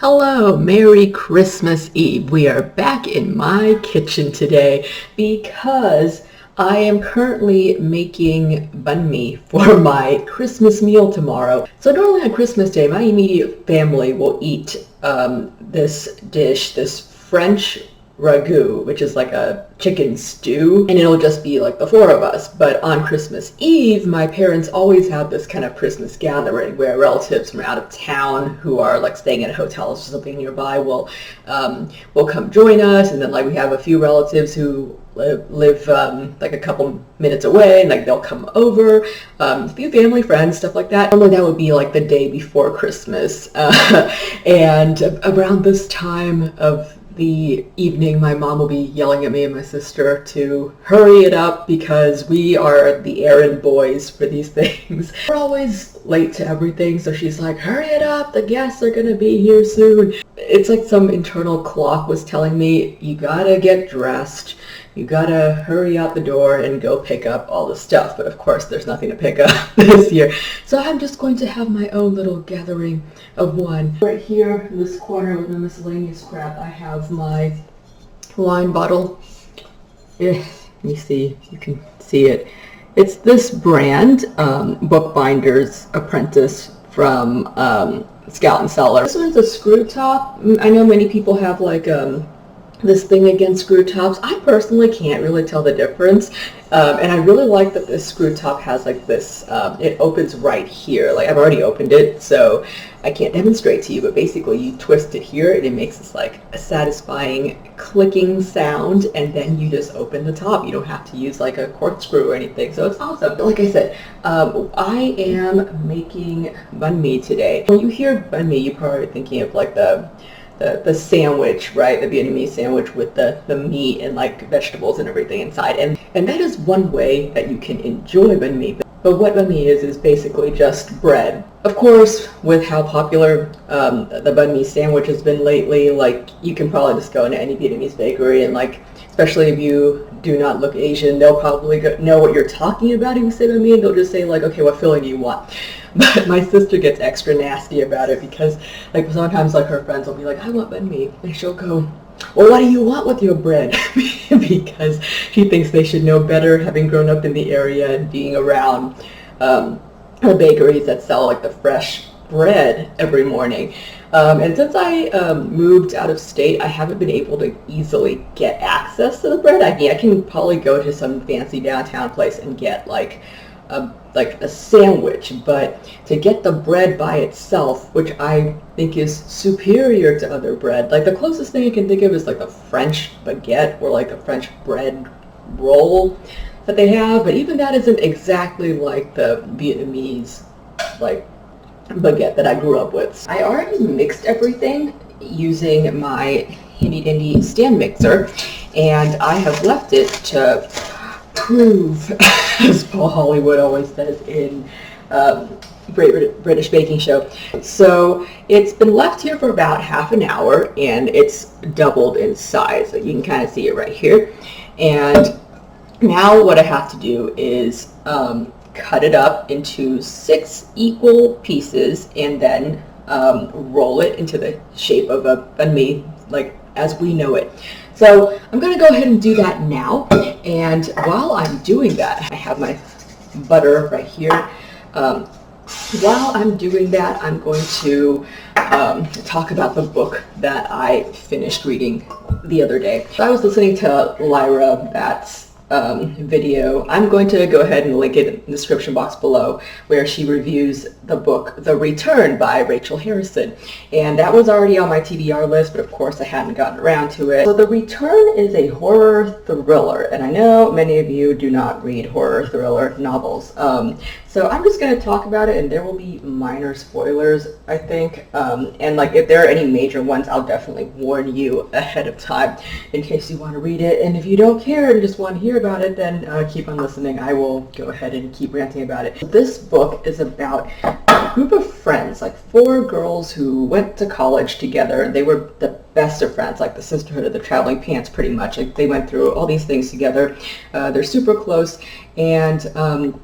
Hello, Merry Christmas Eve. We are back in my kitchen today because I am currently making banh mi for my Christmas meal tomorrow. So normally on Christmas Day, my immediate family will eat this dish, this French ragout, which is like a chicken stew, and it'll just be like the four of us. But on Christmas Eve, my parents always have this kind of Christmas gathering where relatives from out of town who are like staying at hotels or something nearby will come join us, and then like we have a few relatives who live like a couple minutes away, and like they'll come over, a few family friends, stuff like that. Normally that would be like the day before Christmas, and around this time of the evening, my mom will be yelling at me and my sister to hurry it up because we are the errand boys for these things. We're always late to everything, so she's like, hurry it up, the guests are gonna be here soon. It's like some internal clock was telling me, you gotta get dressed, you gotta hurry out the door and go pick up all the stuff. But of course there's nothing to pick up this year, so I'm just going to have my own little gathering of one. Right here in this corner with my miscellaneous crap, I have my wine bottle. Let me see if you can see it. It's this brand, Bookbinder's Apprentice from Scout and Cellar. This one's a screw top. I know many people have like this thing against screw tops. I personally can't really tell the difference, and I really like that this screw top has like this, it opens right here. Like I've already opened it, so I can't demonstrate to you, but basically you twist it here and it makes this like a satisfying clicking sound, and then you just open the top. You don't have to use like a corkscrew or anything, so it's awesome. Like I said, I am making banh mi today. When you hear banh mi, you're probably thinking of like the sandwich, right? The Vietnamese sandwich with the meat and like vegetables and everything inside. And that is one way that you can enjoy banh mi. But what banh mi is basically just bread. Of course, with how popular the banh mi sandwich has been lately, like you can probably just go into any Vietnamese bakery and like, especially if you do not look Asian, they'll probably know what you're talking about if you say banh mi, and they'll just say like, okay, what filling do you want? But my sister gets extra nasty about it because like sometimes like her friends will be like, I want banh mi, and she'll go, well, what do you want with your bread? Because she thinks they should know better, having grown up in the area and being around the bakeries that sell like the fresh bread every morning. And since I moved out of state, I haven't been able to easily get access to the bread. I mean, I can probably go to some fancy downtown place and get like a sandwich, but to get the bread by itself, which I think is superior to other bread, like the closest thing I can think of is like a French baguette or like a French bread roll that they have, but even that isn't exactly like the Vietnamese like baguette that I grew up with. I already mixed everything using my handy dandy stand mixer, and I have left it to prove, as Paul Hollywood always says in Great British Baking Show. So it's been left here for about half an hour, and it's doubled in size. So you can kind of see it right here. And now what I have to do is cut it up into 6 equal pieces, and then roll it into the shape of a banh mi, like as we know it. So I'm going to go ahead and do that now, and while I'm doing that, I have my butter right here. While I'm doing that, I'm going to talk about the book that I finished reading the other day. So I was listening to LyrraBat's video. I'm going to go ahead and link it in the description box below, where she reviews the book The Return by Rachel Harrison, and that was already on my TBR list, but of course I hadn't gotten around to it. So The Return is a horror thriller, and I know many of you do not read horror thriller novels, so I'm just going to talk about it, and there will be minor spoilers, I think, and like if there are any major ones, I'll definitely warn you ahead of time in case you want to read it. And if you don't care and just want to hear about it, then keep on listening. I will go ahead and keep ranting about it. This book is about a group of friends, like 4 girls who went to college together. They were the best of friends, like the sisterhood of the traveling pants, pretty much. Like they went through all these things together. They're super close, and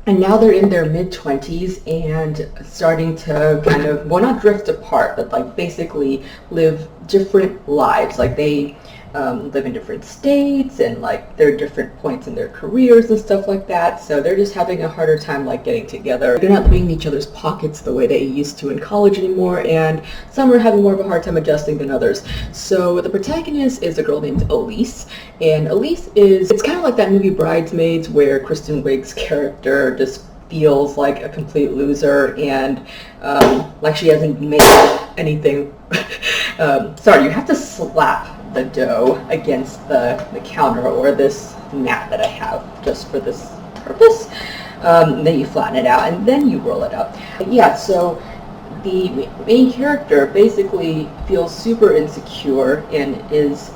And now they're in their mid-20s and starting to kind of, well, not drift apart, but like basically live different lives. Like they live in different states, and like there are different points in their careers and stuff like that. So they're just having a harder time like getting together. They're not living in each other's pockets the way they used to in college anymore, and some are having more of a hard time adjusting than others. So the protagonist is a girl named Elise, and Elise it's kind of like that movie Bridesmaids where Kristen Wiig's character just feels like a complete loser, and like she hasn't made anything. Sorry, you have to slap the dough against the counter or this mat that I have just for this purpose. Then you flatten it out and then you roll it up. Yeah, so the main character basically feels super insecure and is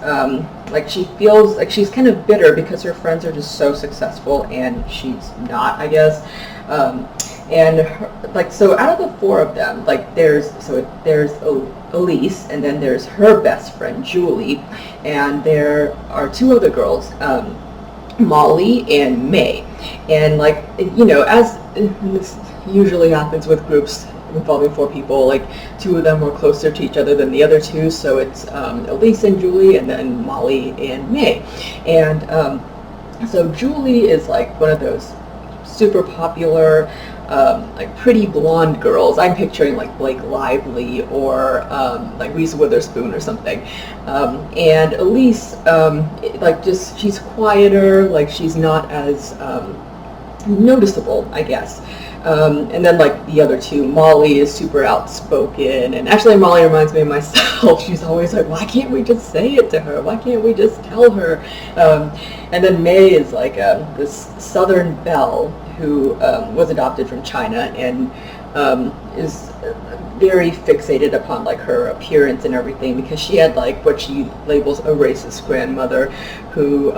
like she feels like she's kind of bitter because her friends are just so successful and she's not, I guess. And her, like, so out of the four of them, like there's Elise, and then there's her best friend Julie, and there are two other girls, Molly and May. And like, you know, as this usually happens with groups involving four people, like two of them are closer to each other than the other two, so it's Elise and Julie, and then Molly and May. And so Julie is like one of those super popular like pretty blonde girls. I'm picturing like Blake Lively or like Reese Witherspoon or something. And Elise, like just she's quieter, like she's not as noticeable, I guess. And then like the other two, Molly is super outspoken, and actually Molly reminds me of myself. She's always like, why can't we just say it to her? Why can't we just tell her? And then May is like this Southern belle who was adopted from China and is very fixated upon like her appearance and everything, because she had like what she labels a racist grandmother who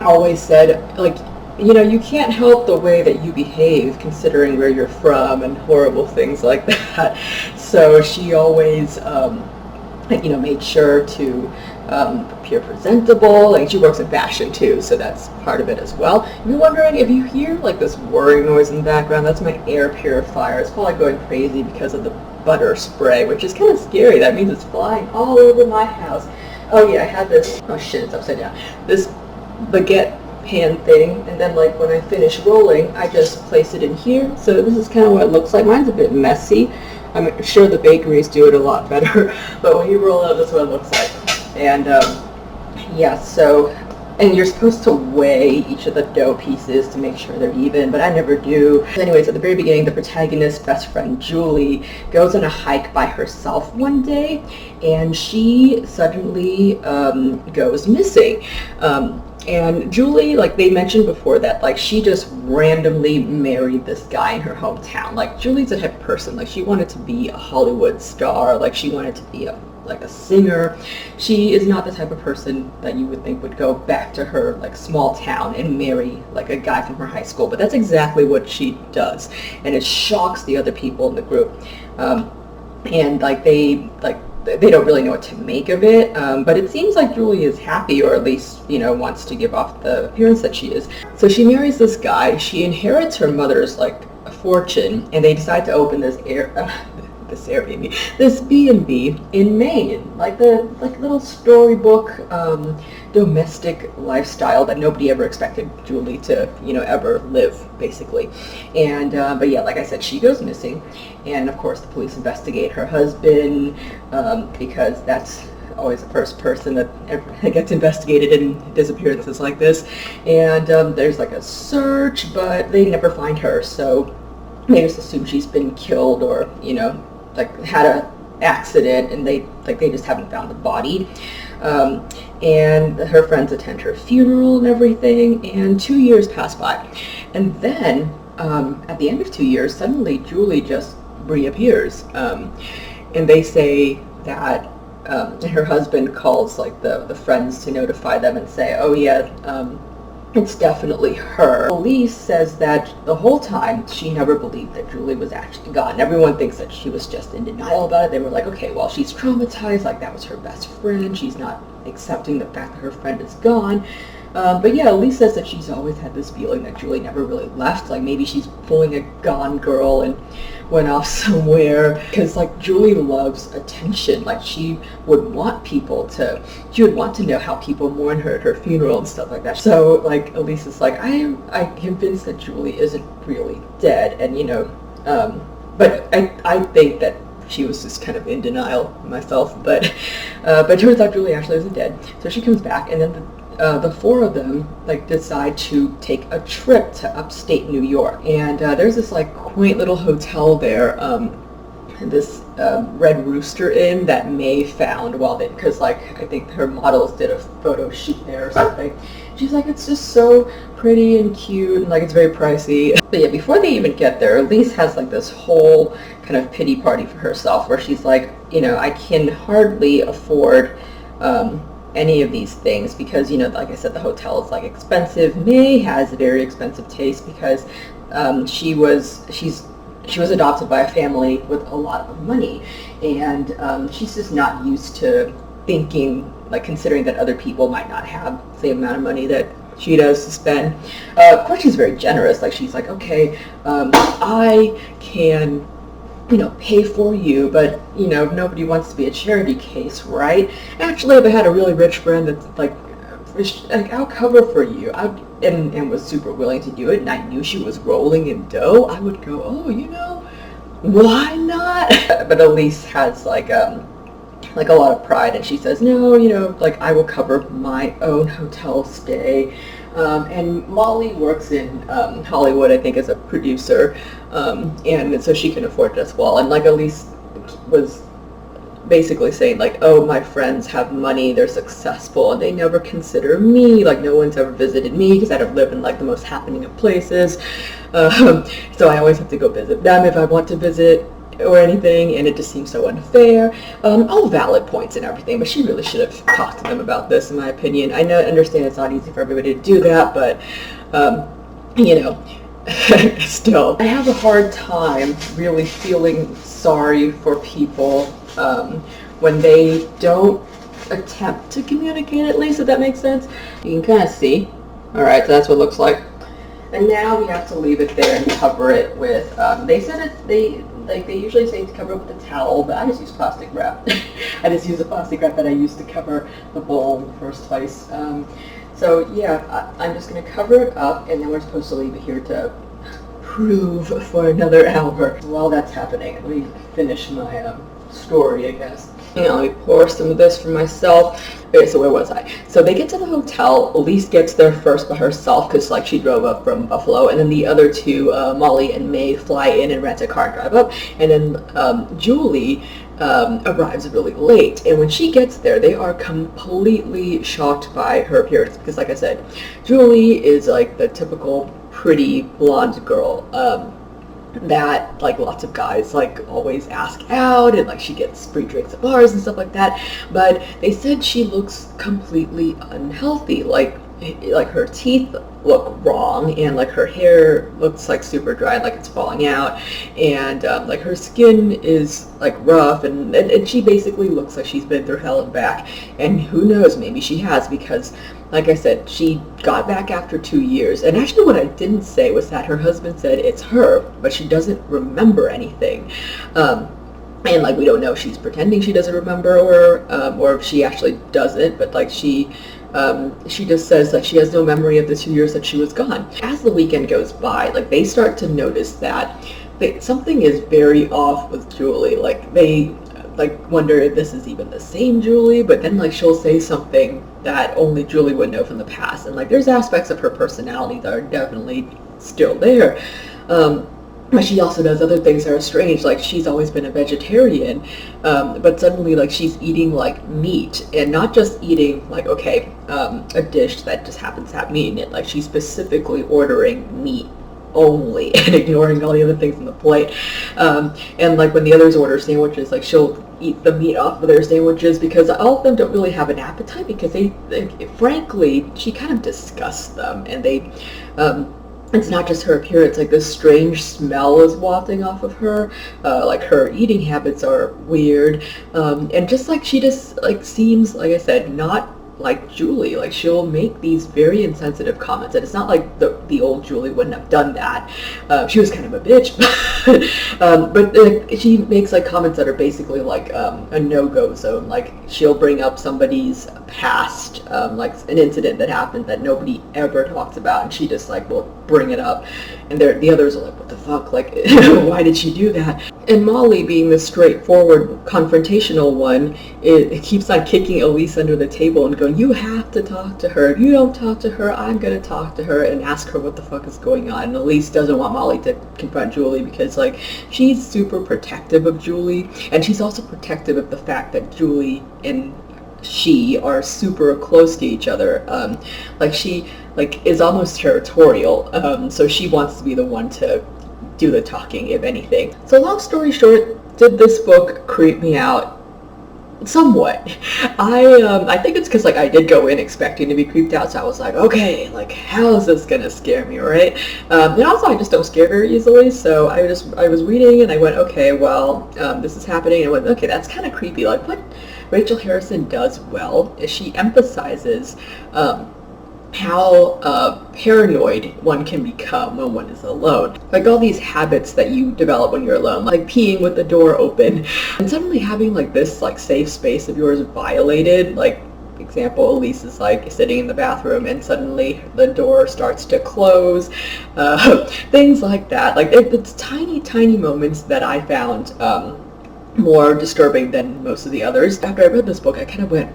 always said, like, you know, you can't help the way that you behave considering where you're from and horrible things like that. So she always, you know, made sure to appear presentable. Like she works in fashion too, so that's part of it as well. If you're wondering, if you hear like this whirring noise in the background, that's my air purifier. It's probably going crazy because of the butter spray, which is kind of scary. That means it's flying all over my house. Oh yeah, I had this, oh shit, it's upside down. This baguette pan thing, and then like when I finish rolling, I just place it in here. So this is kind of what it looks like. Mine's a bit messy. I'm sure the bakeries do it a lot better, but when you roll it out, that's what it looks like. And yeah, so, and you're supposed to weigh each of the dough pieces to make sure they're even, but I never do. Anyways, at the very beginning, the protagonist's best friend Julie goes on a hike by herself one day, and she suddenly goes missing. And Julie, like they mentioned before, that like she just randomly married this guy in her hometown. Like Julie's a type of person, like she wanted to be a Hollywood star, like she wanted to be a singer. She is not the type of person that you would think would go back to her like small town and marry like a guy from her high school, but that's exactly what she does, and it shocks the other people in the group. And like they don't really know what to make of it, but it seems like Julie is happy, or at least, you know, wants to give off the appearance that she is. So she marries this guy, she inherits her mother's like a fortune, and they decide to open this B&B in Maine, like the little storybook domestic lifestyle that nobody ever expected Julie to, you know, ever live, basically. And but yeah, like I said, she goes missing, and of course the police investigate her husband, because that's always the first person that gets investigated in disappearances like this. And there's like a search, but they never find her, so they just assume she's been killed, or, you know, like had a accident, and they just haven't found the body. And her friends attend her funeral and everything, and 2 years pass by, and then at the end of 2 years, suddenly Julie just reappears, and they say that her husband calls like the friends to notify them and say, oh yeah, it's definitely her. Elise says that the whole time she never believed that Julie was actually gone. Everyone thinks that she was just in denial about it. They were like, okay, well, she's traumatized, like that was her best friend. She's not accepting the fact that her friend is gone. But yeah, Elise says that she's always had this feeling that Julie never really left. Like maybe she's pulling a Gone Girl and went off somewhere, because like Julie loves attention. Like she would want to know how people mourn her at her funeral and stuff like that. So like Elise is like, I'm convinced that Julie isn't really dead, and but I think that she was just kind of in denial myself, but it turns out Julie actually isn't dead. So she comes back, and then the four of them like decide to take a trip to upstate New York, and there's this like quaint little hotel there, this Red Rooster Inn that May found because like I think her models did a photo shoot there or something. She's like, it's just so pretty and cute, and like it's very pricey. But yeah, before they even get there, Elise has like this whole kind of pity party for herself, where she's like, I can hardly afford any of these things because, like I said, the hotel is like expensive. May has a very expensive taste because she was adopted by a family with a lot of money, and she's just not used to considering that other people might not have the same amount of money that she does to spend. Of course, she's very generous. Like she's like, okay, I can pay for you, but nobody wants to be a charity case, right? Actually, if I had a really rich friend that's like I'll cover for you, and was super willing to do it, and I knew she was rolling in dough, I would go, oh, why not? But Elise has like a lot of pride, and she says, no, like I will cover my own hotel stay. And Molly works in Hollywood, I think, as a producer, and so she can afford it as well. And like Elise was basically saying like, oh, my friends have money, they're successful, and they never consider me. Like no one's ever visited me because I don't live in like the most happening of places. So I always have to go visit them if I want to visit or anything, and it just seems so unfair. All valid points and everything, but she really should have talked to them about this, in my opinion. I understand it's not easy for everybody to do that, but still, I have a hard time really feeling sorry for people when they don't attempt to communicate, at least, if that makes sense. You can kind of see. Alright, so that's what it looks like. And now we have to leave it there and cover it with, they said they usually say to cover it with a towel, but I just use plastic wrap. I just use the plastic wrap that I used to cover the bowl in the first place. So yeah, I'm just going to cover it up, and then we're supposed to leave it here to prove for another hour. While that's happening, let me finish my story, I guess. Let me pour some of this for myself. Okay, so where was I? So they get to the hotel. Elise gets there first by herself because like she drove up from Buffalo, and then the other two, Molly and May, fly in and rent a car and drive up, and then Julie arrives really late, and when she gets there, they are completely shocked by her appearance because, like I said, Julie is like the typical pretty blonde girl that like lots of guys like always ask out, and like she gets free drinks at bars and stuff like that. But they said she looks completely unhealthy, like her teeth look wrong, and like her hair looks like super dry, like it's falling out, and like her skin is like rough, and she basically looks like she's been through hell and back. And who knows, maybe she has, because like I said, she got back after 2 years. And actually what I didn't say was that her husband said it's her, but she doesn't remember anything. And like we don't know if she's pretending she doesn't remember, or if she actually doesn't, but like she just says that she has no memory of the 2 years that she was gone. As the weekend goes by, like they start to notice that something is very off with Julie. Like they like wonder if this is even the same Julie, but then like she'll say something that only Julie would know from the past, and like there's aspects of her personality that are definitely still there. But she also does other things that are strange, like she's always been a vegetarian, but suddenly like she's eating like meat, and not just eating like, okay, a dish that just happens to have meat in it. Like she's specifically ordering meat only and ignoring all the other things on the plate. And like when the others order sandwiches, like she'll eat the meat off of their sandwiches because all of them don't really have an appetite, because they frankly, she kind of disgusts them, and they it's not just her appearance, like this strange smell is wafting off of her, like her eating habits are weird, and just like she just like seems, like I said, not like Julie. Like, she'll make these very insensitive comments, and it's not like the old Julie wouldn't have done that. She was kind of a bitch, but she makes like comments that are basically like a no-go zone. Like, she'll bring up somebody's past, like an incident that happened that nobody ever talks about, and she just like will bring it up, and the others are like, what the fuck, like why did she do that? And Molly, being the straightforward confrontational one, it keeps on kicking Elise under the table and going, you have to talk to her. If you don't talk to her, I'm going to talk to her and ask her what the fuck is going on. And Elise doesn't want Molly to confront Julie because, like, she's super protective of Julie, and she's also protective of the fact that Julie and she are super close to each other. Like, she is almost territorial, so she wants to be the one to do the talking, if anything. So long story short, did this book creep me out? Somewhat. I think it's because, like, I did go in expecting to be creeped out, so I was like, okay, like, how is this gonna scare me, right? And also, I just don't scare very easily, so I was reading and I went, okay, well, this is happening, and I went, okay, that's kind of creepy. Like, what Rachel Harrison does well is she emphasizes how paranoid one can become when one is alone. Like, all these habits that you develop when you're alone, like peeing with the door open, and suddenly having like this like safe space of yours violated. Like, for example, Elise is like sitting in the bathroom and suddenly the door starts to close, things like that. Like, it's tiny moments that I found more disturbing than most of the others. After I read this book, I kind of went,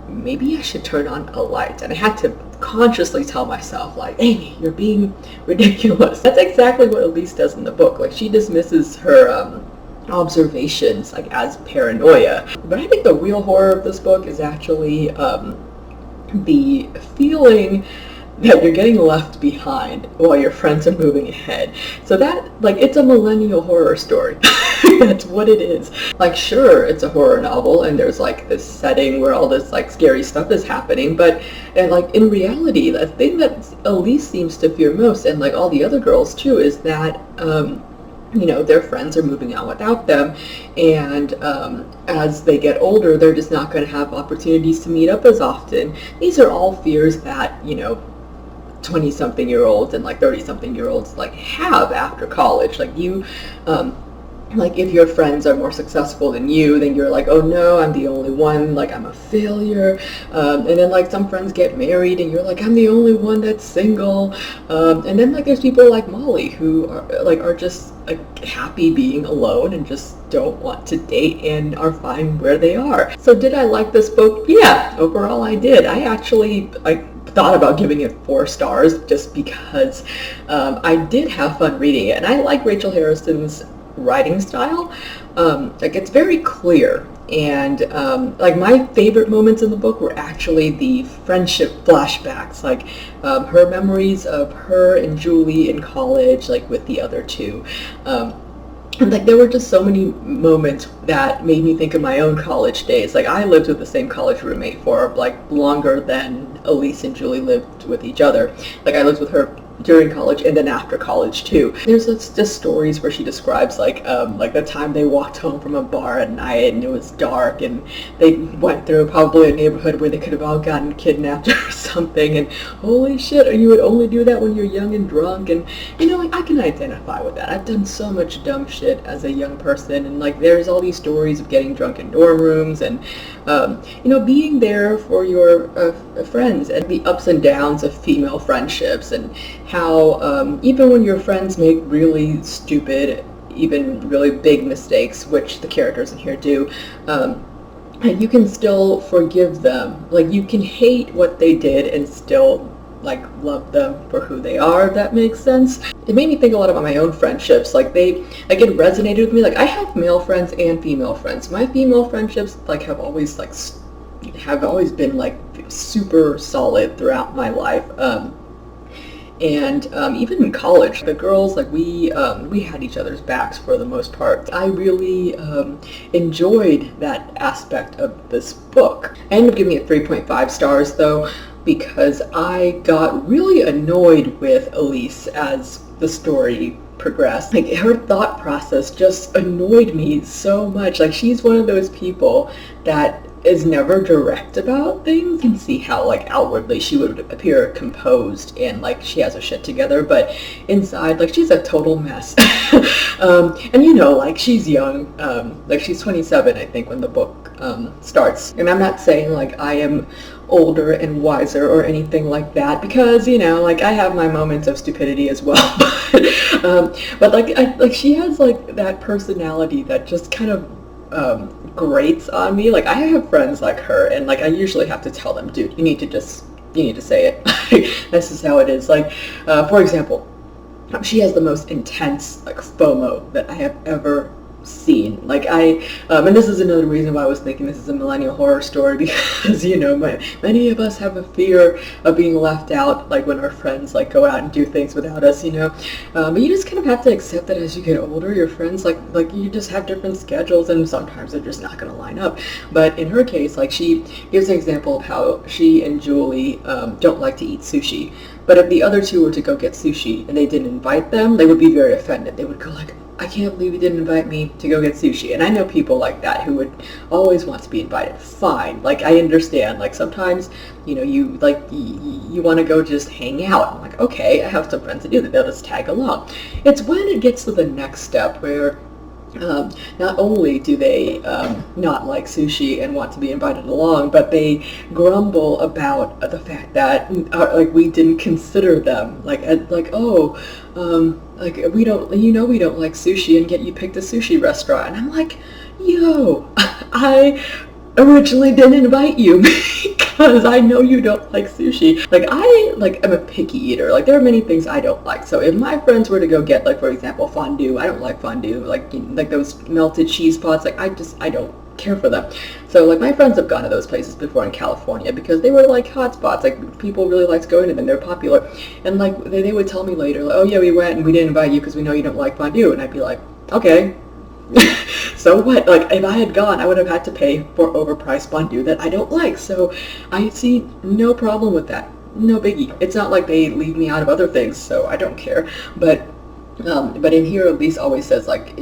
maybe I should turn on a light. And I had to consciously tell myself, like, Aimee, you're being ridiculous. That's exactly what Elise does in the book. Like, she dismisses her observations like as paranoia. But I think the real horror of this book is actually the feeling that you're getting left behind while your friends are moving ahead. So that, like, it's a millennial horror story. That's what it is. Like, sure, it's a horror novel and there's like this setting where all this like scary stuff is happening, but like in reality, the thing that Elise seems to fear most, and like all the other girls too, is that you know, their friends are moving on without them, and as they get older, they're just not going to have opportunities to meet up as often. These are all fears that, you know, 20-something-year-olds and like 30-something-year-olds like have after college. Like, you like, if your friends are more successful than you, then you're like, oh no, I'm the only one, like, I'm a failure. And then like some friends get married and you're like, I'm the only one that's single. And then like there's people like Molly who are just like happy being alone and just don't want to date and are fine where they are. So did I like this book? Yeah, overall I did. I actually thought about giving it 4 stars just because I did have fun reading it, and I like Rachel Harrison's writing style. Like, it's very clear, and like my favorite moments in the book were actually the friendship flashbacks, like her memories of her and Julie in college, like with the other two. And like, there were just so many moments that made me think of my own college days. Like, I lived with the same college roommate for like longer than Elise and Julie lived with each other. Like, I lived with her during college and then after college too. There's just stories where she describes like the time they walked home from a bar at night and it was dark and they went through probably a neighborhood where they could have all gotten kidnapped or something, and holy shit, you would only do that when you're young and drunk. And you know, like, I can identify with that. I've done so much dumb shit as a young person, and like there's all these stories of getting drunk in dorm rooms and you know, being there for your friends, and the ups and downs of female friendships, and how even when your friends make really stupid, even really big mistakes, which the characters in here do, you can still forgive them. Like, you can hate what they did and still like love them for who they are, if that makes sense. It made me think a lot about my own friendships. Like, it resonated with me. Like, I have male friends and female friends. My female friendships like have always been like super solid throughout my life. And even in college, the girls, like, we had each other's backs for the most part. I really enjoyed that aspect of this book. I ended up giving it 3.5 stars though, because I got really annoyed with Elise as the story progressed. Like, her thought process just annoyed me so much. Like, she's one of those people that is never direct about things. You can see how like outwardly she would appear composed and like she has her shit together, but inside like she's a total mess. And you know, like she's young, like she's 27 I think when the book starts, and I'm not saying like I am older and wiser or anything like that, because you know, like I have my moments of stupidity as well. But like she has like that personality that just kind of grates on me. Like I have friends like her, and like I usually have to tell them, dude, you need to say it. This is how it is. Like for example, she has the most intense like FOMO that I have ever seen. Like and this is another reason why I was thinking this is a millennial horror story, because you know, many of us have a fear of being left out, like when our friends like go out and do things without us, you know. But you just kind of have to accept that as you get older, your friends like you just have different schedules, and sometimes they're just not going to line up. But in her case, like she gives an example of how she and Julie don't like to eat sushi. But if the other two were to go get sushi and they didn't invite them, they would be very offended. They would go like, I can't believe you didn't invite me to go get sushi. And I know people like that who would always want to be invited. Fine. Like, I understand. Like, sometimes, you know, you want to go just hang out. I'm like, okay, I have some friends that do that. They'll just tag along. It's when it gets to the next step where not only do they not like sushi and want to be invited along, but they grumble about the fact that like we didn't consider them. Like we don't, you know, we don't like sushi, and yet you picked a sushi restaurant. And I'm like, yo, I originally didn't invite you because I know you don't like sushi. Like I'm a picky eater. Like there are many things I don't like. So if my friends were to go get, like for example, fondue, I don't like fondue. Like like those melted cheese pots, like I don't care for them. So like my friends have gone to those places before in California because they were like hot spots. Like people really liked going to them. They're popular. And like they would tell me later, like, oh yeah, we went and we didn't invite you because we know you don't like fondue. And I'd be like, okay. So what? Like, if I had gone, I would have had to pay for overpriced fondue that I don't like. So I see no problem with that. No biggie. It's not like they leave me out of other things, so I don't care. But in here, Elise always says, like,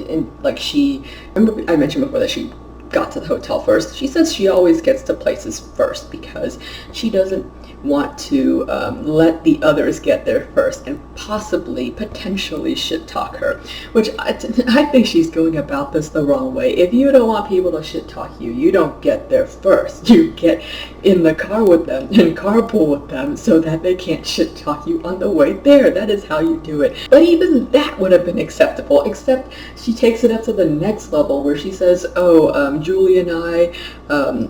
she, remember I mentioned before that she got to the hotel first. She says she always gets to places first because she doesn't want to let the others get there first and potentially shit talk her, which I think she's going about this the wrong way. If you don't want people to shit talk you, you don't get there first. You get in the car with them and carpool with them so that they can't shit talk you on the way there. That is how you do it. But even that would have been acceptable, except she takes it up to the next level where she says, oh, Julie and I,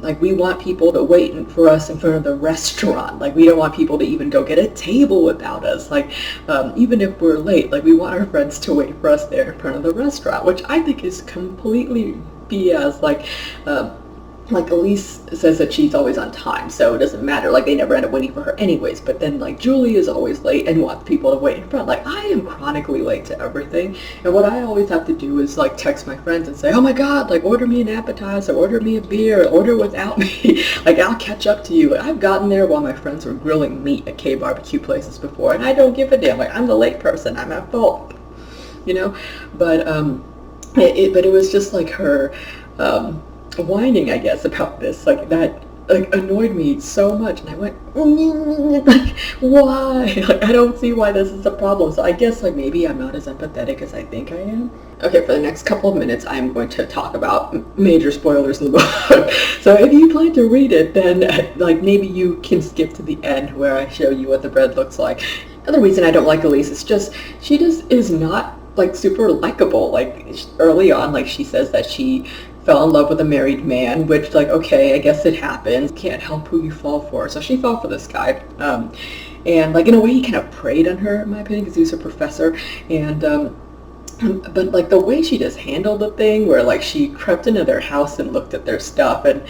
like we want people to wait for us in front of the restaurant. Like we don't want people to even go get a table without us. Like even if we're late, like we want our friends to wait for us there in front of the restaurant, which I think is completely BS. Like Elise says that she's always on time, so it doesn't matter. Like they never end up waiting for her anyways. But then like Julie is always late and wants people to wait in front. Like I am chronically late to everything, and what I always have to do is like text my friends and say, oh my god, like order me an appetizer, order me a beer, order without me. Like I'll catch up to you. I've gotten there while my friends were grilling meat at K-barbecue places before, and I don't give a damn. Like I'm the late person. I'm at fault, you know. But it was just like her whining, I guess, about this, like that like annoyed me so much, and I went like, why? Like I don't see why this is a problem. So I guess like maybe I'm not as empathetic as I think I am. Okay, for the next couple of minutes I'm going to talk about major spoilers in the book. So if you plan to read it, then like maybe you can skip to the end where I show you what the bread looks like. Another reason I don't like Elise is just she just is not like super likable. Like early on, like she says that she fell in love with a married man, which like, okay, I guess it happens. Can't help who you fall for. So she fell for this guy. And like in a way he kind of preyed on her, in my opinion, because he was her professor. And but like the way she just handled the thing, where like she crept into their house and looked at their stuff, and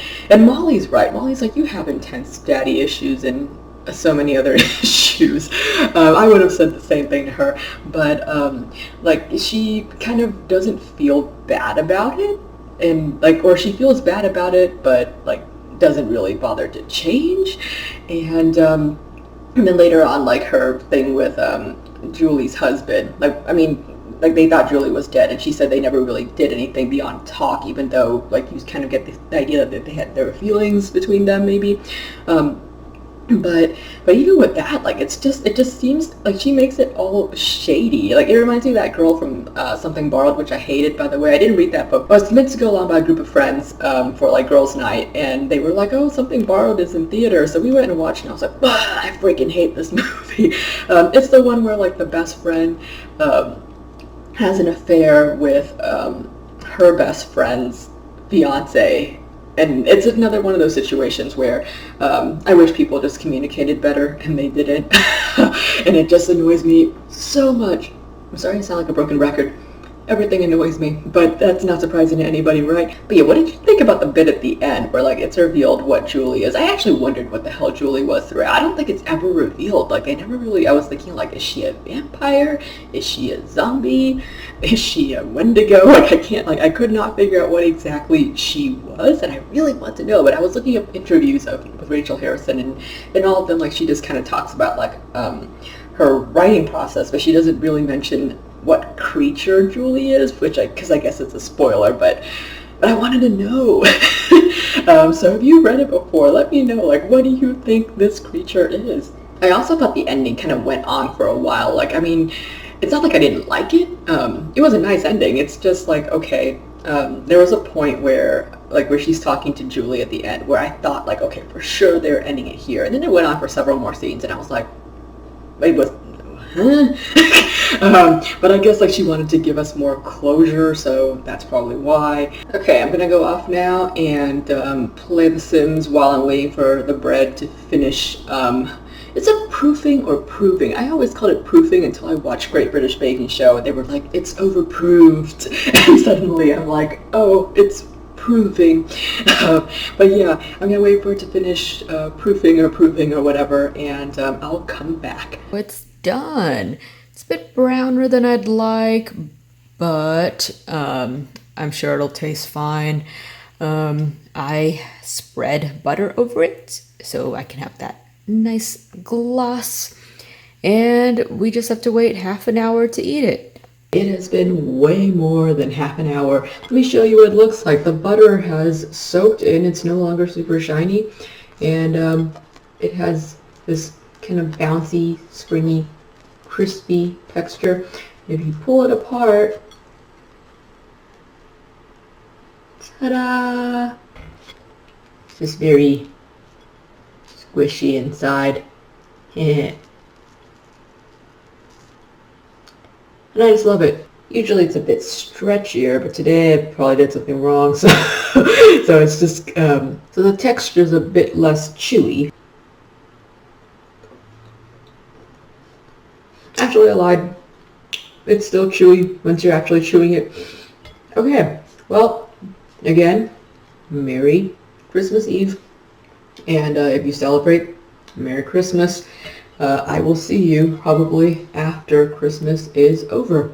Molly's right. Molly's like, you have intense daddy issues and so many other issues. I would have said the same thing to her, but like she kind of doesn't feel bad about it. And like, or she feels bad about it, but like doesn't really bother to change. And then later on, like her thing with Julie's husband, like, I mean, like they thought Julie was dead, and she said they never really did anything beyond talk, even though like you kind of get the idea that there were feelings between them maybe. But even with that, like it just seems like she makes it all shady. Like it reminds me of that girl from Something Borrowed, which I hated, by the way. I didn't read that book. I was meant to go along by a group of friends for like girls' night, and they were like, "Oh, Something Borrowed is in theater," so we went and watched, and I was like, "I freaking hate this movie." It's the one where like the best friend has an affair with her best friend's fiance. And it's another one of those situations where I wish people just communicated better, and they didn't. And it just annoys me so much. I'm sorry to sound like a broken record. Everything annoys me, but that's not surprising to anybody, right? But yeah, what did you think about the bit at the end where like it's revealed what Julie is? I actually wondered what the hell Julie was throughout. I don't think it's ever revealed. Like they never really, I was thinking like, is she a vampire? Is she a zombie? Is she a Wendigo? Like I could not figure out what exactly she was, and I really want to know. But I was looking up interviews with Rachel Harrison, and all of them, like she just kind of talks about like her writing process, but she doesn't really mention what creature Julie is, because I guess it's a spoiler, but I wanted to know. So have you read it before? Let me know, like, what do you think this creature is? I also thought the ending kind of went on for a while. Like, I mean, it's not like I didn't like it. It was a nice ending. It's just like, okay, there was a point where she's talking to Julie at the end, where I thought, like, okay, for sure they're ending it here. And then it went on for several more scenes, and I was like, wait, huh? But I guess like she wanted to give us more closure, so that's probably why. Okay, I'm gonna go off now and play The Sims while I'm waiting for the bread to finish. Is it proofing or proving? I always called it proofing until I watched Great British Baking Show. They were like, it's overproofed. And suddenly I'm like, oh, it's proving. But yeah, I'm gonna wait for it to finish proofing or proving or whatever, and I'll come back. It's done. It's a bit browner than I'd like, but I'm sure it'll taste fine. I spread butter over it so I can have that nice gloss, and we just have to wait half an hour to eat it. It has been way more than half an hour. Let me show you what it looks like. The butter has soaked in. It's no longer super shiny, and it has this kind of bouncy, springy, crispy texture. If you pull it apart, ta-da! It's just very squishy inside. Yeah. And I just love it. Usually it's a bit stretchier, but today I probably did something wrong, so so it's just so the texture is a bit less chewy. Actually, I lied. It's still chewy once you're actually chewing it. Okay, well, again, Merry Christmas Eve. And if you celebrate, Merry Christmas. I will see you probably after Christmas is over.